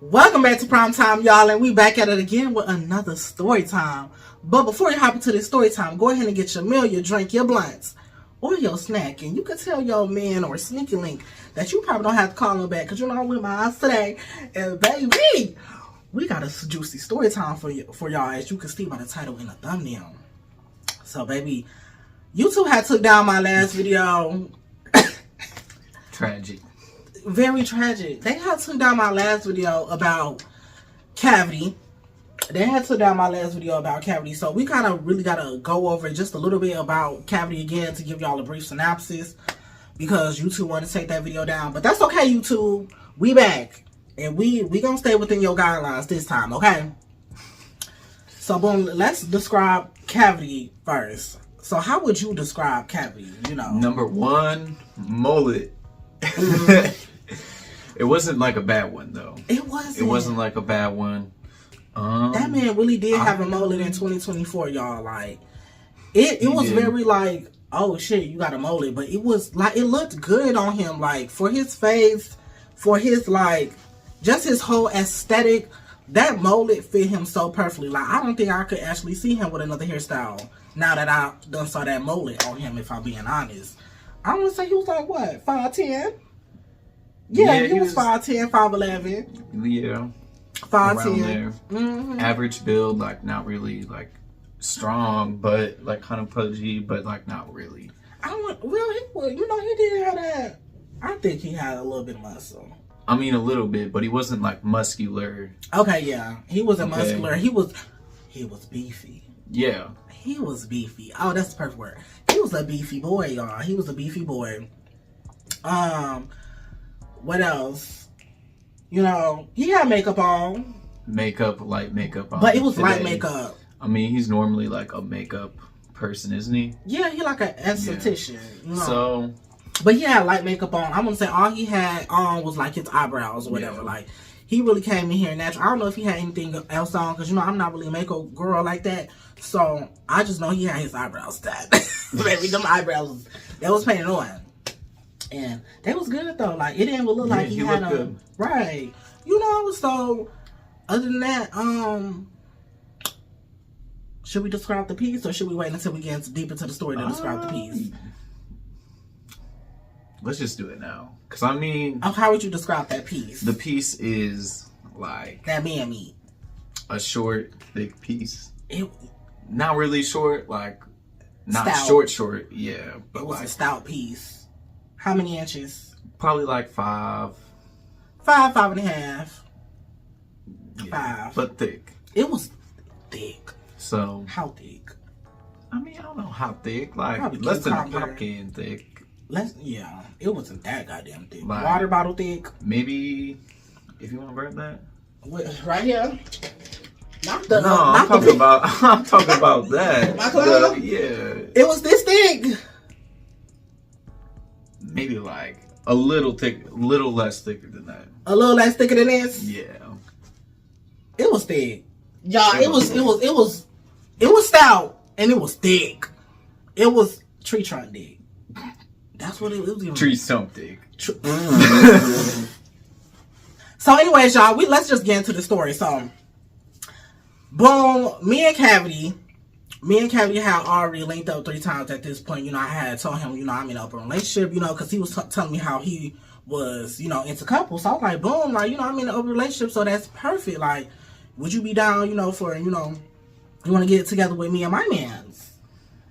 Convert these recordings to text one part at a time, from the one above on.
Welcome back to Prime Time, y'all, and we back at it again with another story time. But before you hop into this story time, go ahead and get your meal, your drink, your blunts, or your snack, and you can tell your man or sneaky link that you probably don't have to call him back, because you know I'm with my eyes today, and baby, we got a juicy story time for y'all, as you can see by the title and the thumbnail. So, baby, YouTube had took down my last video. Tragic. Very tragic. They had took down my last video about cavity. So we kind of really got to go over just a little bit about cavity again to give y'all a brief synopsis, because YouTube want to take that video down. But that's okay, YouTube. We back. And we gonna stay within your guidelines this time, okay? So, boom, let's describe cavity first. So how would you describe cavity, you know? Number one, mullet. It wasn't like a bad one, though. It wasn't. It wasn't like a bad one. That man really did have a mullet in 2024, y'all. Like, it was very like, oh shit, you got a mullet. But it was like, it looked good on him. Like, for his face, for his like, just his whole aesthetic, that mullet fit him so perfectly. Like, I don't think I could actually see him with another hairstyle now that I done saw that mullet on him, if I'm being honest. I want to say he was like, what, 5'10"? Yeah, he was 5'10", 5'11". Yeah. 5'10". Mm-hmm. Average build, like not really like strong, but like kind of pudgy, but like not really. He did have that. I think he had a little bit of muscle. I mean, a little bit, but he wasn't like muscular. Okay, yeah. He wasn't muscular. He was beefy. Yeah. He was beefy. Oh, that's the perfect word. He was a beefy boy, y'all. He was a beefy boy. What else? You know, he had makeup on. Light makeup on. But it was today. light makeup. I mean, he's normally like a makeup person, isn't he? Yeah, he like an esthetician. Yeah. You know? So. But he had light makeup on. I'm gonna say all he had on was like his eyebrows or whatever. Yeah. Like, he really came in here natural. I don't know if he had anything else on, because, you know, I'm not really a makeup girl like that. So, I just know he had his eyebrows done. Maybe them eyebrows, that was painted on. And they was good, though. Like, it didn't look like he had a... Right. You know, so, other than that, should we describe the piece, or should we wait until we get deep into the story to describe the piece? Let's just do it now. Because, I mean... Oh, how would you describe that piece? The piece is, like... That man meat. A short, thick piece. It... Not really short, like... Not stout. short, yeah. But it was like, a stout piece. How many inches? Probably like 5. 5.5. Yeah, 5. But thick. It was thick. So... How thick? I mean, I don't know how thick. Like, probably less than a pop can thick. Yeah, it wasn't that goddamn thick. Like, water bottle thick. Maybe, if you want to grab that. Right here. I'm talking about that. My club? Yeah. It was this thick. Maybe like a little less thicker than that. A little less thicker than this? Yeah. It was thick. Y'all, it was stout, and it was thick. It was tree trunk thick. That's what it was. Tree stump thick. So anyways, y'all, let's just get into the story. So, boom, me and Cavity had already linked up 3 times at this point. You know, I had told him, you know, I'm in an open relationship, you know, because he was telling me how he was, you know, into couples. So I was like, boom, like, you know, I'm in an open relationship, so that's perfect. Like, would you be down, you know, for, you know, you want to get together with me and my mans?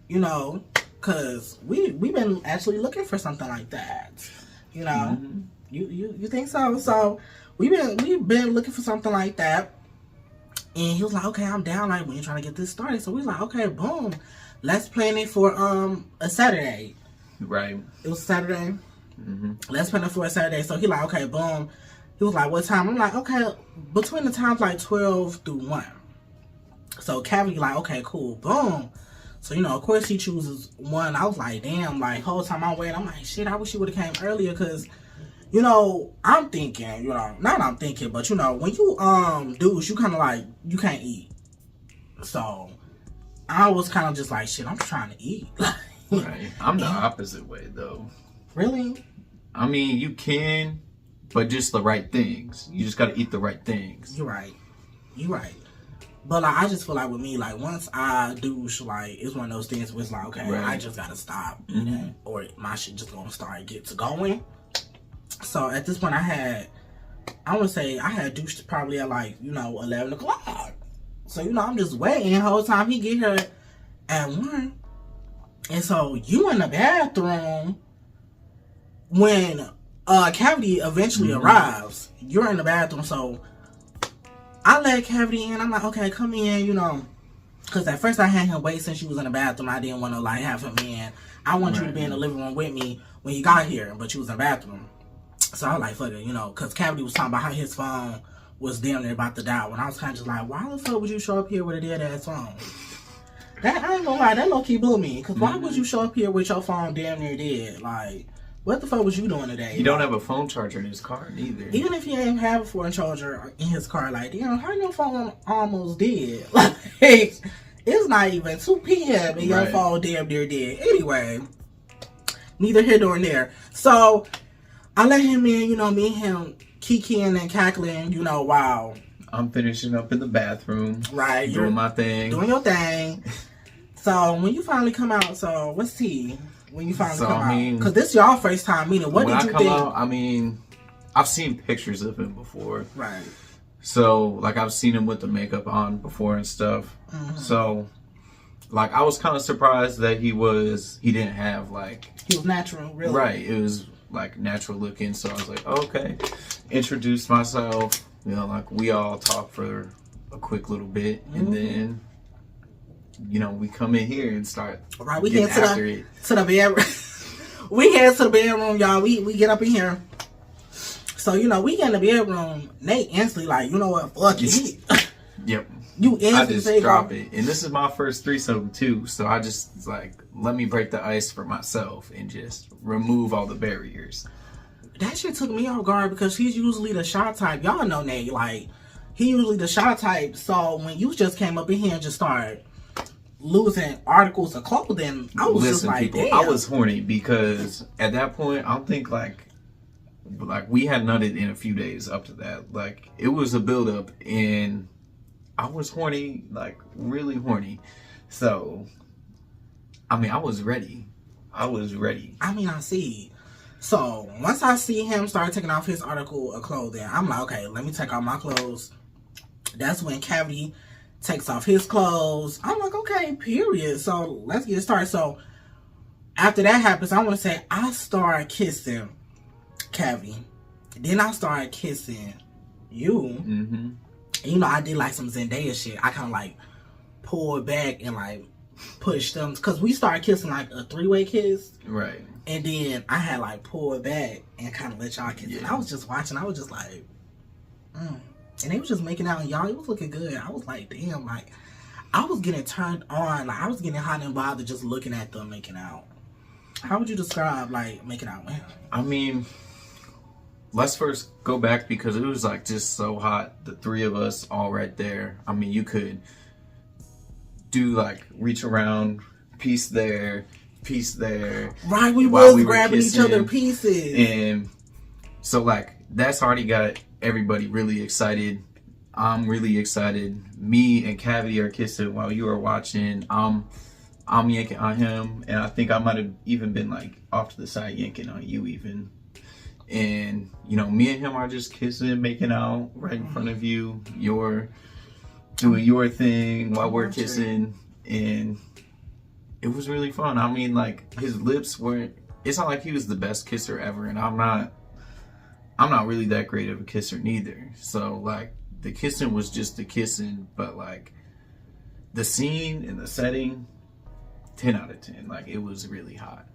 You know, because we've been actually looking for something like that. You know, you think so? So we've been looking for something like that. And he was like, okay, I'm down. Like, when you're trying to get this started. So we was like, okay, boom. Let's plan it for a Saturday. Right. It was Saturday. Let's plan it for a Saturday. So he like, okay, boom. He was like, what time? I'm like, okay, between the times like 12 through 1. So Cavity like, okay, cool, boom. So, you know, of course he chooses 1. I was like, damn, like, whole time I'm waiting, I'm like, shit, I wish he would have came earlier, because, you know, I'm thinking, you know, not I'm thinking, but, you know, when you, dudes, you kind of like, you can't eat. So, I was kind of just like, shit, I'm trying to eat. Right. I'm the opposite way, though. Really? I mean, you can, but just the right things. You just gotta eat the right things. You're right. But like, I just feel like with me, like once I douche, like it's one of those things where it's like, okay, I just gotta stop eating, or my shit just gonna start get to going. So at this point, I would say I had douched probably at like 11 o'clock. So I'm just waiting the whole time he get here at 1. And so you in the bathroom when Cavity eventually arrives. You're in the bathroom, so I let Cavity in. I'm like, okay, come in, because at first I had him wait since you was in the bathroom. I didn't want to like have him in. I want you to be in the living room with me when you got here, but you was in the bathroom. So I was like, fuck it, because Cavity was talking about how his phone was damn near about to die. When I was kind of just like, why the fuck would you show up here with a dead ass phone? That, I ain't gonna lie, that low key blew me. Because why would you show up here with your phone damn near dead? Like, what the fuck was you doing today? He don't have a phone charger in his car neither. Even if he ain't have a phone charger in his car, like, damn, how your phone almost dead? Like, it's not even 2 p.m. and your phone damn near dead. Anyway, neither here nor there. So, I let him in, me and him kikiing and cackling, while I'm finishing up in the bathroom. Right. Doing my thing. Doing your thing. So, when you finally come out, so, what's tea? When you finally come out, because this y'all first time meeting. What did you think? I've seen pictures of him before, right? So like I've seen him with the makeup on before and stuff. So like I was kind of surprised that he didn't have like he was natural, really. Right, it was like natural looking. So I was like, okay, introduced myself. Like we all talked for a quick little bit, and then. We come in here and start. Right, we head to the bedroom. We head to the bedroom, y'all. We get up in here. So we get in the bedroom. Nate instantly like, you know what? Fuck it. Yep. You instantly I just drop it, and this is my first threesome too. So I just like let me break the ice for myself and just remove all the barriers. That shit took me off guard because he's usually the shy type. Y'all know Nate, like he usually the shy type. So when you just came up in here and just started losing articles of clothing, I was just like, people, damn. I was horny because at that point, I don't think like we had nutted in a few days up to that. Like it was a build up, and I was horny, like really horny. So, I was ready. I see. So once I see him start taking off his article of clothing, I'm like, okay, let me take off my clothes. That's when Cavity takes off his clothes. I'm like, okay, period. So let's get started. So after that happens, I want to say I start kissing Cavity. Then I started kissing you. And, I did like some Zendaya shit. I kind of like pulled back and like pushed them because we started kissing like a 3-way kiss. Right. And then I had like pulled back and kind of let y'all kiss. Yeah. And I was just watching. I was just like, And they was just making out, and y'all, it was looking good. I was like, damn, like, I was getting turned on. Like, I was getting hot and bothered just looking at them making out. How would you describe, like, making out with him? Let's first go back because it was, like, just so hot. The 3 of us all right there. You could do, like, reach around, piece there. Right, we was grabbing each other pieces. And so, like, that's already got everybody really excited. I'm really excited. Me and Cavity are kissing while you are watching. I'm yanking on him, and I think I might have even been like off to the side yanking on you even. And me and him are just kissing, making out right in front of you. You're doing your thing while we're kissing, and it was really fun. Like his lips weren't. It's not like he was the best kisser ever, and I'm not really that great of a kisser neither. So like the kissing was just the kissing, but like the scene and the setting, 10 out of 10. Like it was really hot.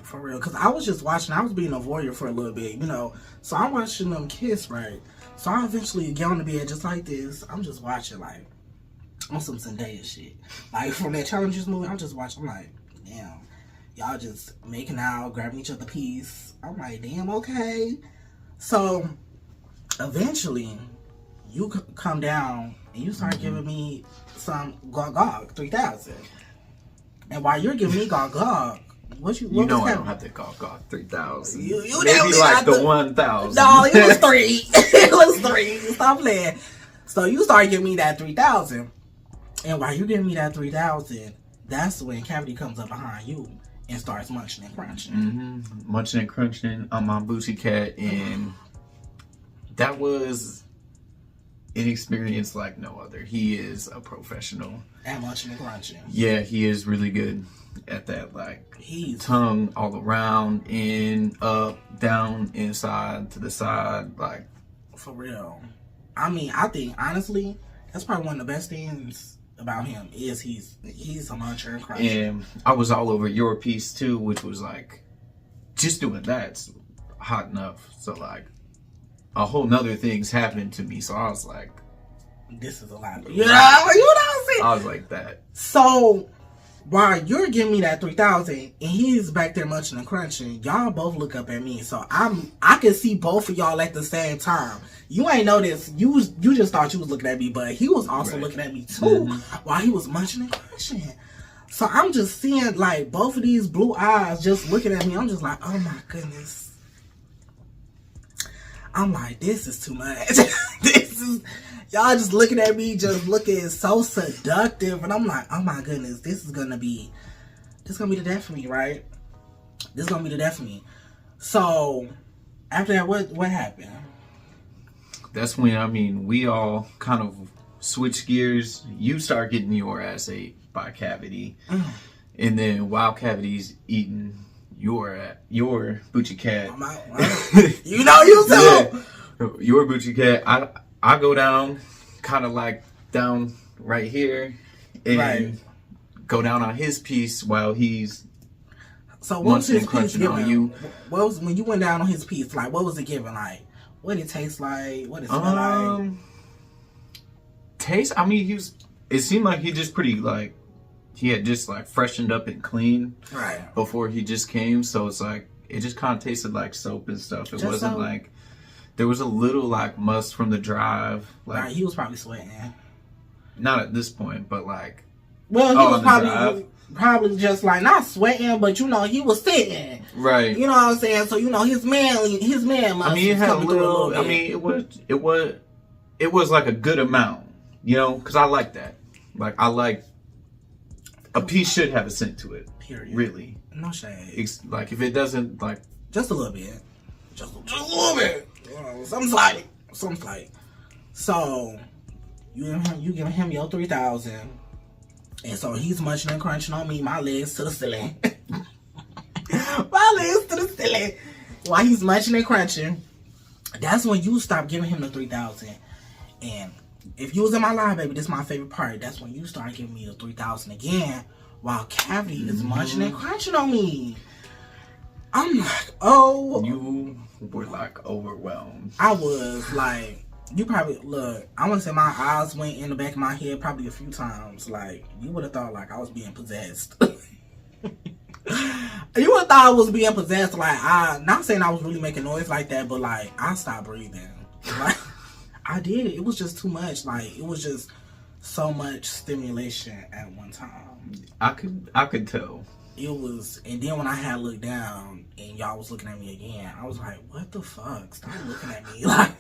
For real, because I was just watching. I was being a voyeur for a little bit, So I'm watching them kiss, right? So I eventually get on the bed just like this. I'm just watching like on some Zendaya shit. Like from that Challenges movie, I'm just watching. I'm like, damn, y'all just making out, grabbing each other piece. I'm like, damn, okay. So, eventually, you come down and you start giving me some Gog 3000. And while you're giving me Gog, You know I don't have to call 3,000. You Maybe like the 1,000. No, it was 3. It was 3. Stop playing. So you start giving me that 3,000, and while you giving me that 3,000, that's when Cavity comes up behind you and starts munching and crunching. Mm-hmm. Munching and crunching on my booty cat, and that was an experience like no other. He is a professional at munching and crunching. Yeah, he is really good at that. Like he's tongue all around, in, up, down, inside, to the side, like for real. I mean, I think honestly, that's probably one of the best things about him is he's a muncher and cruncher. And I was all over your piece too, which was like just doing that's hot enough. So like a whole nother thing's happened to me. So I was like, this is a lot. You know what I'm saying? I was like that. So while you're giving me that 3,000 and he's back there munching and crunching, y'all both look up at me. So I can see both of y'all at the same time. You ain't noticed. You just thought you was looking at me, but he was also looking at me too while he was munching and crunching. So I'm just seeing like both of these blue eyes just looking at me. I'm just like, oh my goodness. I'm like, this is too much. This is y'all just looking at me, just looking so seductive, and I'm like, oh my goodness, this is gonna be the death for me, right? This is gonna be the death for me. So after that, what happened? That's when we all kind of switch gears. You start getting your ass ate by Cavity, and then while Cavity's eating your Boochie cat, you know you too. Yeah, your Boochie cat. I go down, kind of like down right here, and go down on his piece while he's so what was his piece giving on you. What was when you went down on his piece? Like, what was it giving? Like, what did it taste like? What did it smell like? Taste. I mean, it seemed like he just pretty like he had just like freshened up and clean before he just came. So it's like it just kind of tasted like soap and stuff. It wasn't like. There was a little like must from the drive. Like he was probably sweating. Not at this point, but like. Well, he was probably just like not sweating, but you know he was sitting. Right. You know what I'm saying? So you know his man must. I mean, it had a little. I mean, it was like a good amount. You know, because I like that. Like I like. A piece should have a scent to it. Period. Really. No shade. Like if it doesn't, like just a little bit. Just a little bit. Something slight. So you giving him your 3,000, and so he's munching and crunching on me. My legs to the ceiling. My legs to the ceiling. While he's munching and crunching, that's when you stop giving him the 3,000. And if you was in my live, baby, this is my favorite part. That's when you start giving me the 3,000 again, while Cavity is munching and crunching on me. I'm like, oh. You were like overwhelmed. I was like, you probably, look, I want to say my eyes went in the back of my head probably a few times. Like, you would have thought like I was being possessed. You would have thought I was being possessed. Like, not saying I was really making noise like that, but like, I stopped breathing. Like, I did. It was just too much. Like, it was just so much stimulation at one time. I could tell. It was, and then when I had looked down and y'all was looking at me again, I was like, what the fuck? Stop looking at me. Like,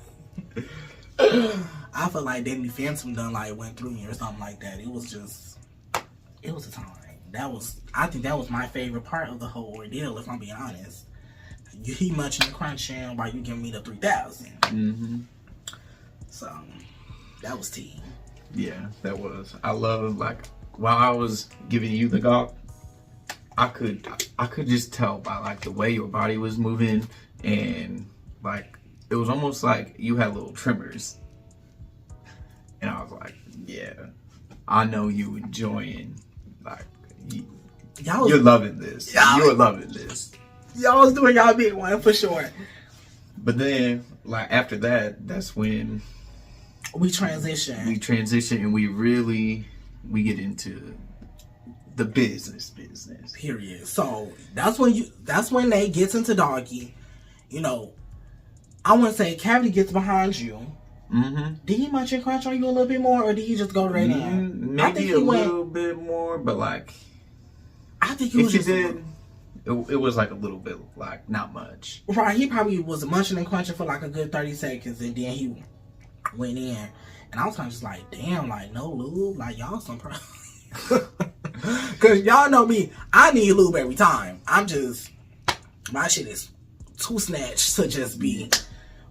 I felt like Danny Phantom done like went through me or something like that. It was a time. I think that was my favorite part of the whole ordeal, if I'm being honest. He munching and crunching while you giving me the 3,000. So, that was tea. Yeah, that was. I love, like, while I was giving you the gawk, I could just tell by like the way your body was moving, and like it was almost like you had little tremors. And I was like, yeah, I know you enjoying, like you're loving this. You're loving this. Y'all was doing y'all big one for sure. But then like after that, that's when we transition and we get into the business. Period. So that's when they gets into doggy. You know, I want to say Cavity gets behind you. Did he munch and crunch on you a little bit more, or did he just go right in? Maybe a little bit more, but like I think it was if it was like a little bit, like not much. Right, he probably was munching and crunching for like a good 30 seconds, and then he went in. And I was kind of just like, damn, like, no lube? Like, y'all some pro. Because y'all know me, I need lube every time. My shit is too snatched to just be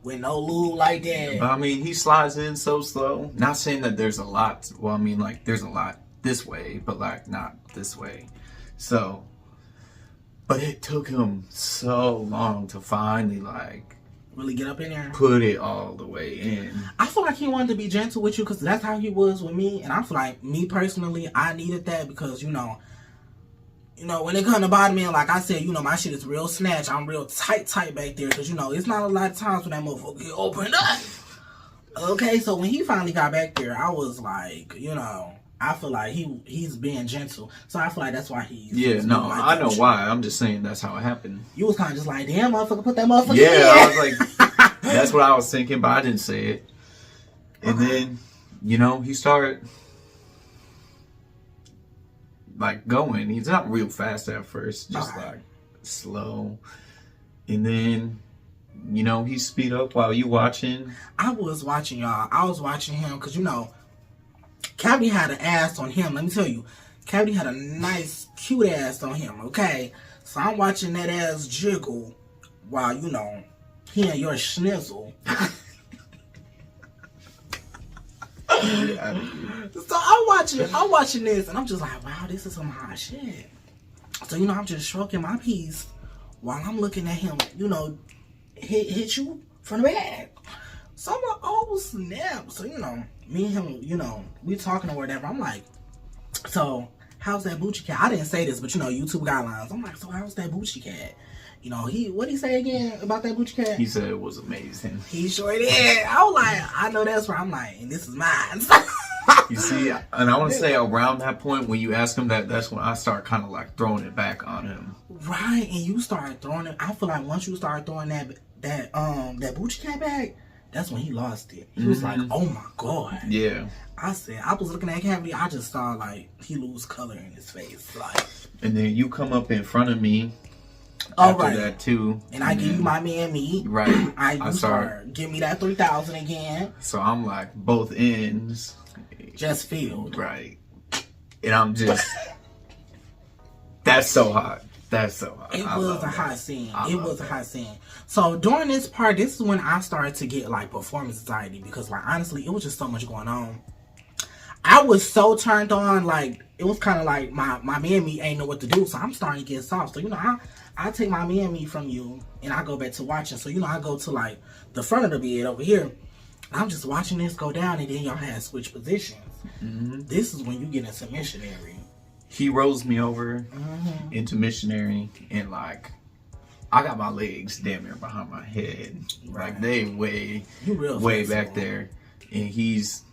with no lube like that. But I mean, he slides in so slow. Not saying that there's a lot. Well, I mean, like, there's a lot this way, but like, not this way. So, but it took him so long to finally, like, really get up in there, put it all the way in. I feel like he wanted to be gentle with you because that's how he was with me, and I feel like me personally, I needed that because you know when it comes to body man, like I said, my shit is real snatch. I'm real tight back there because it's not a lot of times when that motherfucker get opened up. Okay, so when he finally got back there, I was like, I feel like he's being gentle, so I feel like that's why he's I know why. I'm just saying that's how it happened. You was kind of just like, damn, motherfucker, put that motherfucker in. I was like, that's what I was thinking, but I didn't say it. And then, he started like going. He's not real fast at first, just like slow. And then, he speed up while you watching. I was watching y'all. I was watching him because Cavity had an ass on him. Let me tell you, Cavity had a nice, cute ass on him. Okay, so I'm watching that ass jiggle while he and your schnizzle. So I'm watching this, and I'm just like, wow, this is some hot shit. So I'm just stroking my piece while I'm looking at him. Hit you from the back. So I'm like, oh snap. So me and him, we talking or whatever. I'm like, so how's that Bucci cat? I didn't say this, but YouTube guidelines. I'm like, so how's that Bucci cat? What'd he say again about that Bucci cat? He said it was amazing. He sure did. I was like, I know that's right. I'm like, and this is mine. You see, and I want to say around that point when you ask him that's when I start kind of like throwing it back on him. Right, and you start throwing it. I feel like once you start throwing that Bucci cat back, that's when he lost it. He was like, oh my God. Yeah. I was looking at Cavity, I just saw like he lose color in his face. Like, and then you come up in front of me after that too. And I give you my man meat. Right. I start give me that 3,000 again. So I'm like both ends. Just filled. Right. And I'm just that's so hot. That's so hot. It was a hot scene. It was a hot scene. So during this part, this is when I started to get like performance anxiety because like honestly, it was just so much going on. I was so turned on, like it was kind of like my man me ain't know what to do, so I'm starting to get soft. So I take my man me from you and I go back to watching. So I go to like the front of the bed over here. I'm just watching this go down, and then y'all had switch positions. Mm-hmm. This is when you get into missionary. He rolls me over into missionary, and like I got my legs damn near behind my head, right. Like they way back there, and he's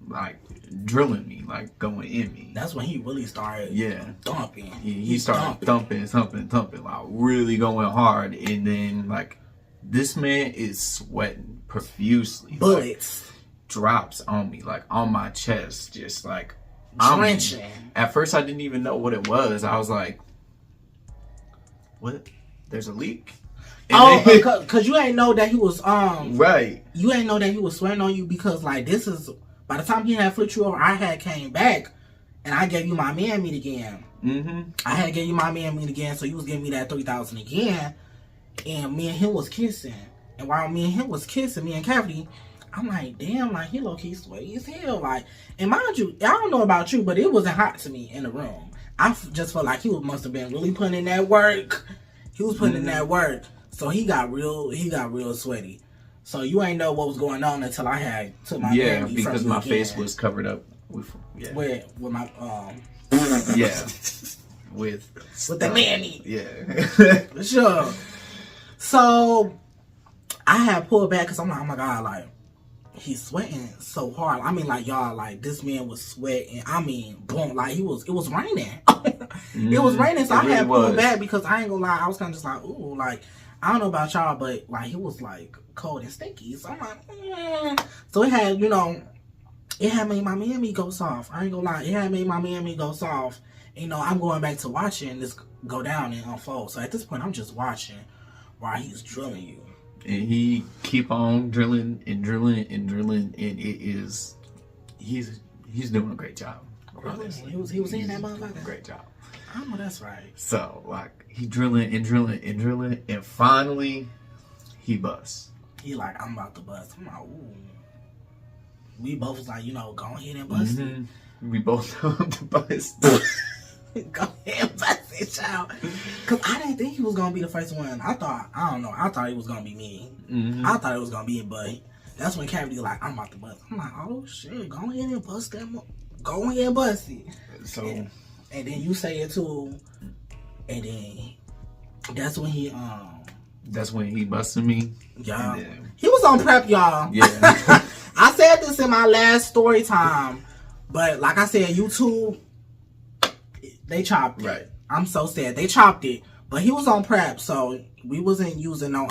like drilling me, like going in me. That's when he really started thumping. He started thumping, like really going hard, and then like this man is sweating profusely. Bullets. Like, drops on me, like on my chest, just like drenching. At first I didn't even know what it was. I was like, what? There's a leak? And because you ain't know that he was right. You ain't know that he was sweating on you because like this is by the time he had flipped you over, I had came back and I gave you my man meat again. I had gave you my man meat again, so you was giving me that 3,000 again, and me and him was kissing. And while me and him was kissing, me and Cavity, I'm like, damn, like he low key sweaty as hell. Like, and mind you, I don't know about you, but it wasn't hot to me in the room. I just felt like he must have been really putting in that work. He was putting in that work, so he got real sweaty. So you ain't know what was going on until I had took my because my face was covered up with my with the mammy. For sure. So I had pulled back because I'm like, oh my God, like he's sweating so hard. I mean, like y'all, like this man was sweating. I mean, boom, like it was raining. It was raining, so I had pulled back because I ain't gonna lie, I was kind of just like, ooh, like I don't know about y'all, but like it was like cold and stinky. So I'm like, so it had, it had made my Miami go soft. I ain't gonna lie, it had made my Miami go soft. You know, I'm going back to watching this go down and unfold. So at this point, I'm just watching while he's drilling you. And he keep on drilling and drilling and drilling, and he's doing a great job. Honestly. He was in that motherfucker. Great job. I know that's right. So like he drilling and drilling and drilling, and finally he busts. He like, I'm about to bust. I'm like, ooh. We both was like, you know, go ahead and bust it. We both know him to bust. Go ahead and bust it, child. Cause I didn't think he was gonna be the first one. I thought it was gonna be me. I thought it was gonna be it, but that's when Cavity like, I'm about to bust. I'm like, oh shit, go ahead and bust that. Go ahead and bust it. So, and then you say it too, and then that's when he busted me. Yeah, then, he was on prep, y'all. Yeah. I said this in my last story time, but like I said, YouTube, they chopped it. Right. I'm so sad. They chopped it. But he was on prep, so we wasn't using no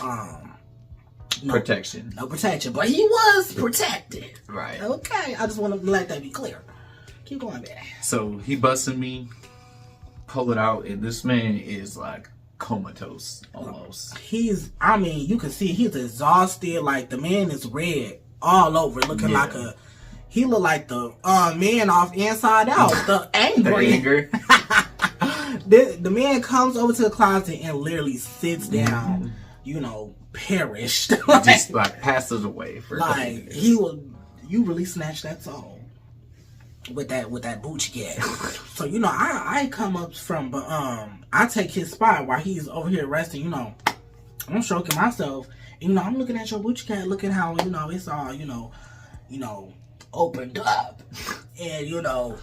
protection. No protection. But he was protected. Right. Okay. I just want to let that be clear. Keep going, man. So he busted me, pull it out, and this man is like comatose almost. You can see he's exhausted. Like the man is red all over, looking like he looked like the man off Inside Out. The anger. The man comes over to the closet and literally sits down, you know, perished. Just like passes away for like you really snatched that soul with that Bucci cat. So, you know, I come up from I take his spot while he's over here resting, you know. I'm stroking myself. You know, I'm looking at your Bucci cat, looking how, you know, it's all, you know, opened up and, you know,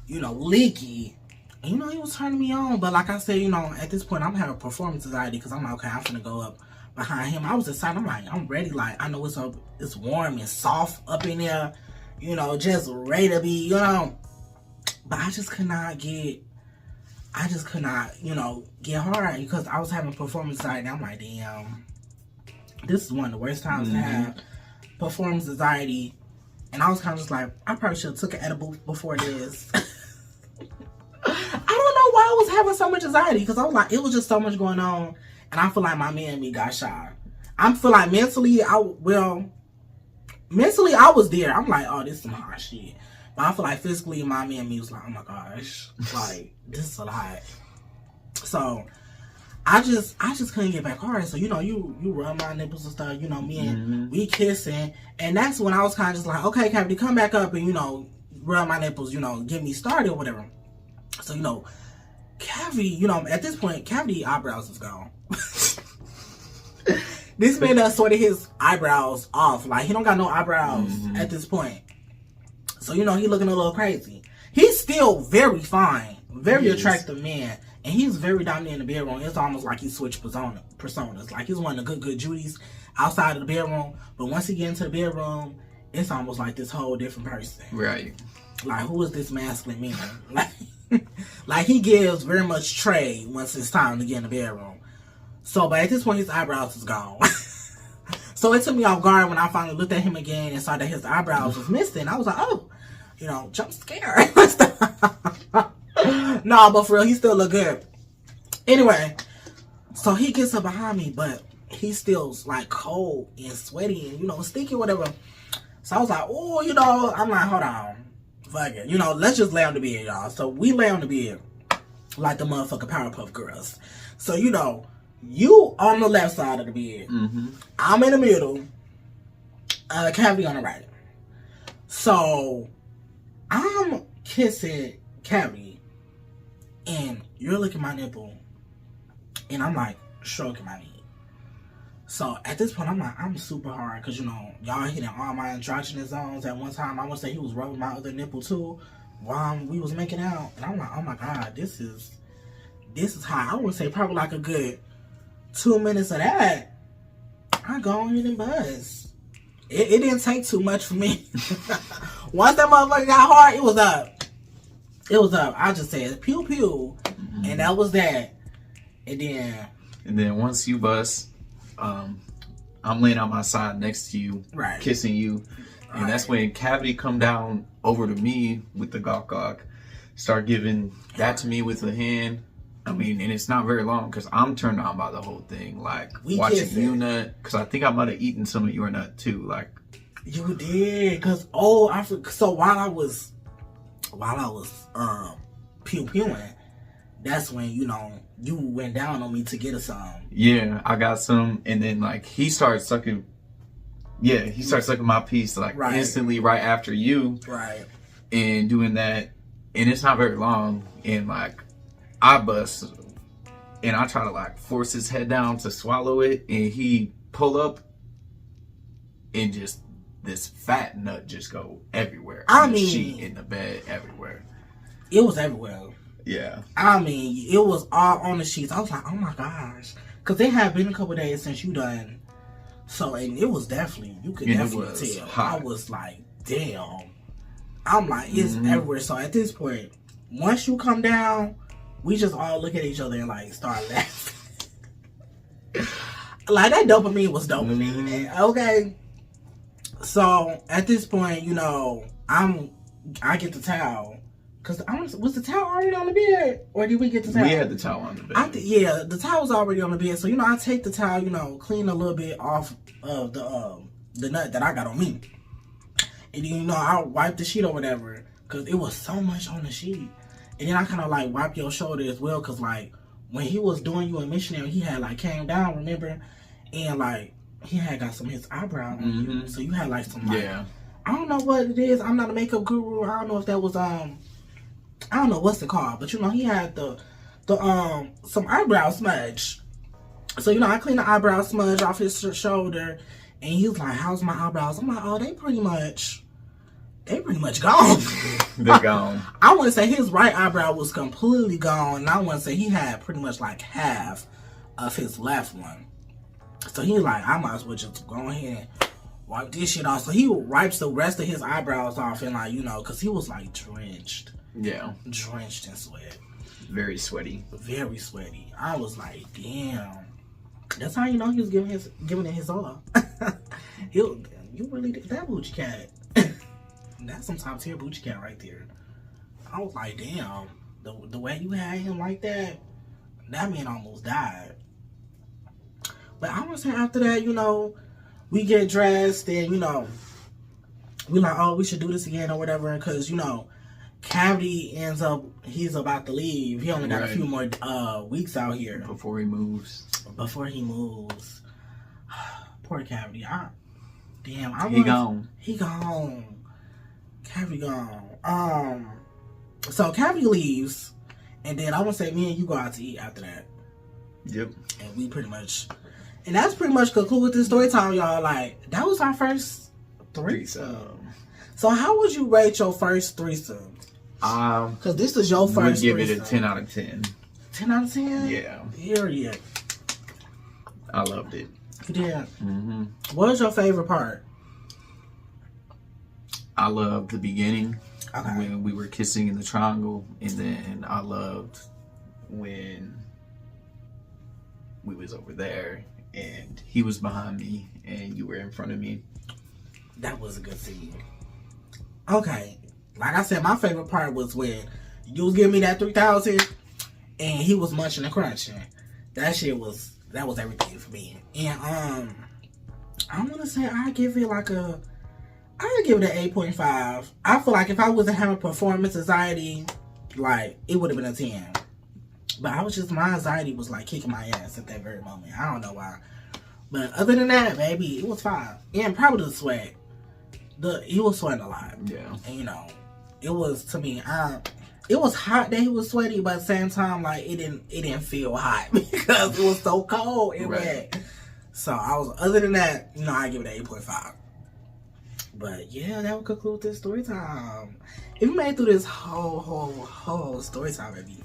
leaky. And, you know, he was turning me on. But like I said, you know, at this point, I'm having performance anxiety because I'm like, okay, I'm finna go up behind him. I was excited. I'm like, I'm ready. Like, I know it's warm and soft up in there, you know, just ready to be, you know. But I just could not, you know, get hard because I was having performance anxiety. I'm like, damn, this is one of the worst times to have performance anxiety. And I was kind of just like, I probably should have took an edible before this. I don't know why I was having so much anxiety because I was like, it was just so much going on. And I feel like my man and me got shot. I feel like mentally I was there. I'm like, oh, this is some hard shit. But I feel like physically my man and me was like, oh my gosh, like, this is a lot. So I just couldn't get back hard. So, you know, you rub my nipples and stuff, you know, me and we kissing. And that's when I was kind of just like, okay, Cavity, come back up and, you know, rub my nipples, you know, get me started or whatever. So, you know, Cavity, you know, at this point, Cavity eyebrows is gone. This man done sorted his eyebrows off. Like, he don't got no eyebrows at this point. So, you know, he looking a little crazy. He's still very fine. Very attractive man. And he's very dominant in the bedroom. It's almost like he switched personas. Like, he's one of the good Judies outside of the bedroom. But once he get into the bedroom, it's almost like this whole different person. Right. Like, who is this masculine man? Like he gives very much Trey once it's time to get in the bedroom. So, but at this point, his eyebrows is gone. So it took me off guard when I finally looked at him again and saw that his eyebrows was missing. I was like, oh, you know, jump scare. No, but for real, he still look good. Anyway, so he gets up behind me, but he's still like cold and sweaty and, you know, stinky or whatever. So I was like, oh, you know, I'm like, hold on. Fuck it. You know, let's just lay on the bed, y'all. So we lay on the bed like the motherfucking Powerpuff Girls. So, you know, you on the left side of the bed. I'm in the middle. Cavity on the right. So I'm kissing Cavity and you're licking my nipple and I'm like stroking my knee. So at this point, I'm like, I'm super hard because, you know, y'all hitting all my androgynous zones at one time. I want to say he was rubbing my other nipple too while we was making out. And I'm like, oh my God, this is hot. I would say probably like a good 2 minutes of that. I go on and buzz. It didn't take too much for me. Once that motherfucker got hard, it was up. It was up. I just said pew pew. And that was that. And then once you bust, I'm laying on my side next to you, kissing you, and that's when Cavity come down over to me with the gawk. start giving that to me with a hand. I mean, and it's not very long because I'm turned on by the whole thing. Like We watching kissing. you nut, because I think I might have eaten some of your nut too. Like You did, cause so while I was pew pewing, that's when you went down on me to get us some. yeah, I got some, and then like he started sucking. Yeah, he started sucking my piece like Right. instantly right after you, Right. and doing that, and it's not very long, and like I bust, and I try to like force his head down to swallow it, and he pull up, and just this fat nut just go everywhere. I In the mean- sheet, in the bed, everywhere. It was everywhere. Yeah. I mean, it was all on the sheets. I was like, oh my gosh, cause it had been a couple days since you done. So, and it was definitely, you could And it definitely was tell. hot. I was like, damn. I'm like, it's Mm-hmm. everywhere. So at this point, once you come down, we just all look at each other and like start laughing. Like that dopamine was dopamine. Mm-hmm. Okay. So at this point, I get the towel. Cause was the towel already on the bed, or did we get the towel? We had the towel on the bed. Yeah, the towel was already on the bed. So I take the towel, clean a little bit off of the nut that I got on me, and then I wipe the sheet or whatever, cause it was so much on the sheet. And then I kind of like wipe your shoulder as well, cause like when he was doing you a missionary, he had like came down, remember, and like he had got some of his eyebrow on you, so you had like some like, Yeah. I don't know what it is. I'm not a makeup guru. I don't know if that was I don't know what's it called, but he had the some eyebrow smudge. So I cleaned the eyebrow smudge off his shoulder, and he was like, "How's my eyebrows?" I'm like, "Oh, they pretty much gone." They're gone. I want to say his right eyebrow was completely gone, and I want to say he had pretty much like half of his left one. So he was like, "I might as well just go ahead and wipe this shit off." So he wipes the rest of his eyebrows off, and like because he was like drenched in sweat. Very sweaty. Very sweaty. I was like, damn. That's how he was giving it his all. You really did that, Boochie Cat. That's some top tier Boochie Cat right there. I was like, damn. The way you had him like that man almost died. But I want to say after that, we get dressed and, we like, oh, we should do this again or whatever. Because, Cavity he's about to leave. He only got a few more weeks out here. Before he moves. Poor Cavity. He gone. He gone. Cavity gone. So Cavity leaves. And then I want to say me and you go out to eat after that. Yep. And we pretty much... And that's pretty much conclude this story time, y'all. Like, that was our first threesome. So how would you rate your first threesome? Because this is your first Would give threesome. it a 10 out of 10. 10 out of 10? Yeah. Period. I loved it. You did. Mm-hmm. What was your favorite part? I loved the beginning. Okay. When we were kissing in the triangle. And then I loved when we was over there and he was behind me and you were in front of me. That was a good scene. Okay. Like I said, my favorite part was when you was giving me that 3,000 and he was munching and crunching. That was everything for me. And I want to say I give it an 8.5. I feel like if I wasn't having performance anxiety, like it would have been a 10. But my anxiety was like kicking my ass at that very moment. I don't know why. But other than that, baby, it was fine. And probably the sweat. He was sweating a lot. Yeah. And it was, to me, it was hot that he was sweaty, but at the same time, like it didn't feel hot because it was so cold and wet. So other than that, I give it an 8.5. But yeah, that would conclude this story time. If you made it through this whole story time, baby,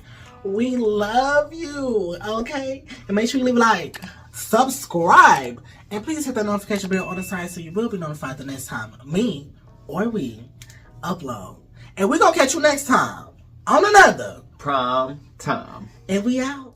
we love you, okay? And make sure you leave a like, subscribe, and please hit that notification bell on the side so you will be notified the next time me or we upload. And we're gonna catch you next time on another Prime time. And we out.